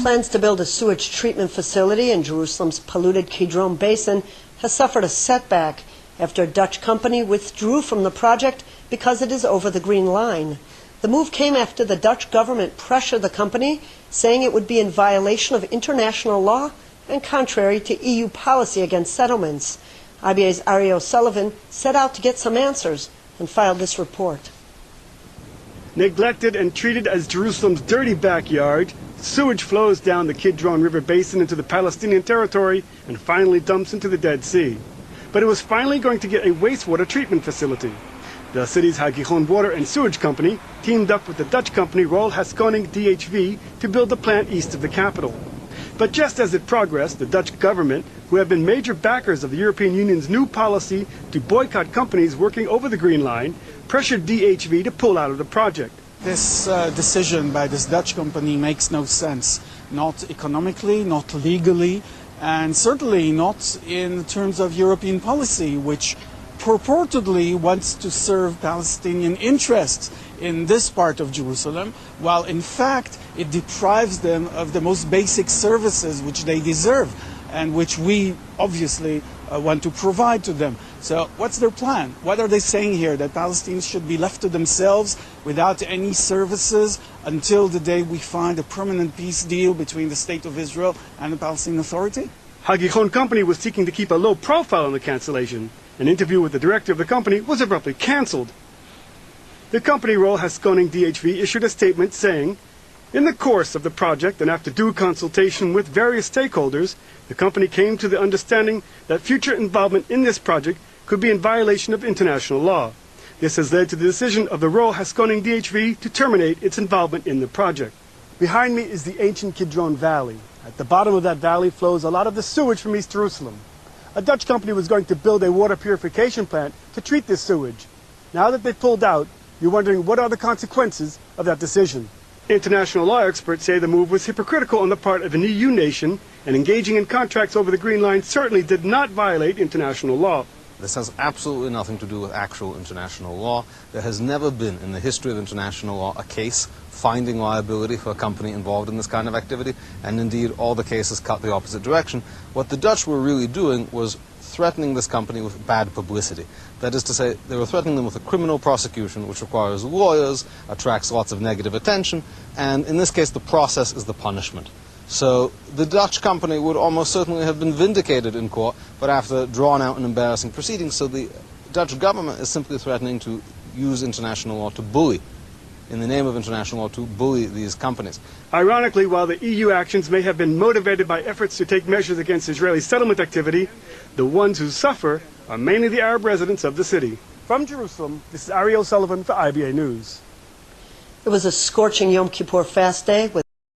Plans to build a sewage treatment facility in Jerusalem's polluted Kidron Basin has suffered a setback after a Dutch company withdrew from the project because it is over the green line. The move came after the Dutch government pressured the company, saying it would be in violation of international law and contrary to EU policy against settlements. IBA's Ari O'Sullivan set out to get some answers and filed this report. Neglected and treated as Jerusalem's dirty backyard, sewage flows down the Kidron River Basin into the Palestinian territory and finally dumps into the Dead Sea. But it was finally going to get a wastewater treatment facility. The city's Haskoning Water and Sewage Company teamed up with the Dutch company Haskoning DHV to build the plant east of the capital. But just as it progressed, the Dutch government, who have been major backers of the European Union's new policy to boycott companies working over the Green Line, pressured DHV to pull out of the project. This decision by this Dutch company makes no sense, not economically, not legally, and certainly not in terms of European policy, which purportedly wants to serve Palestinian interests in this part of Jerusalem, while in fact it deprives them of the most basic services which they deserve and which we obviously want to provide to them. So what's their plan? What are they saying here? That Palestinians should be left to themselves without any services until the day we find a permanent peace deal between the State of Israel and the Palestinian Authority? Haskoning Company was seeking to keep a low profile on the cancellation. An interview with the director of the company was abruptly cancelled. The company Haskoning DHV issued a statement saying, "In the course of the project and after due consultation with various stakeholders, the company came to the understanding that future involvement in this project could be in violation of international law. This has led to the decision of the Haskoning DHV to terminate its involvement in the project." Behind me is the ancient Kidron Valley. At the bottom of that valley flows a lot of the sewage from East Jerusalem. A Dutch company was going to build a water purification plant to treat this sewage. Now that they pulled out, you're wondering what are the consequences of that decision. International law experts say the move was hypocritical on the part of an EU nation, and engaging in contracts over the Green Line certainly did not violate international law. This has absolutely nothing to do with actual international law. There has never been in the history of international law a case finding liability for a company involved in this kind of activity, and indeed all the cases cut the opposite direction. What the Dutch were really doing was threatening this company with bad publicity. That is to say, they were threatening them with a criminal prosecution which requires lawyers, attracts lots of negative attention, and in this case the process is the punishment. So the Dutch company would almost certainly have been vindicated in court, but after drawn out and embarrassing proceedings. So the Dutch government is simply threatening to use international law to bully, in the name of international law, to bully these companies. Ironically, while the EU actions may have been motivated by efforts to take measures against Israeli settlement activity, the ones who suffer are mainly the Arab residents of the city. From Jerusalem, this is Ari O'Sullivan for IBA News. It was a scorching Yom Kippur fast day with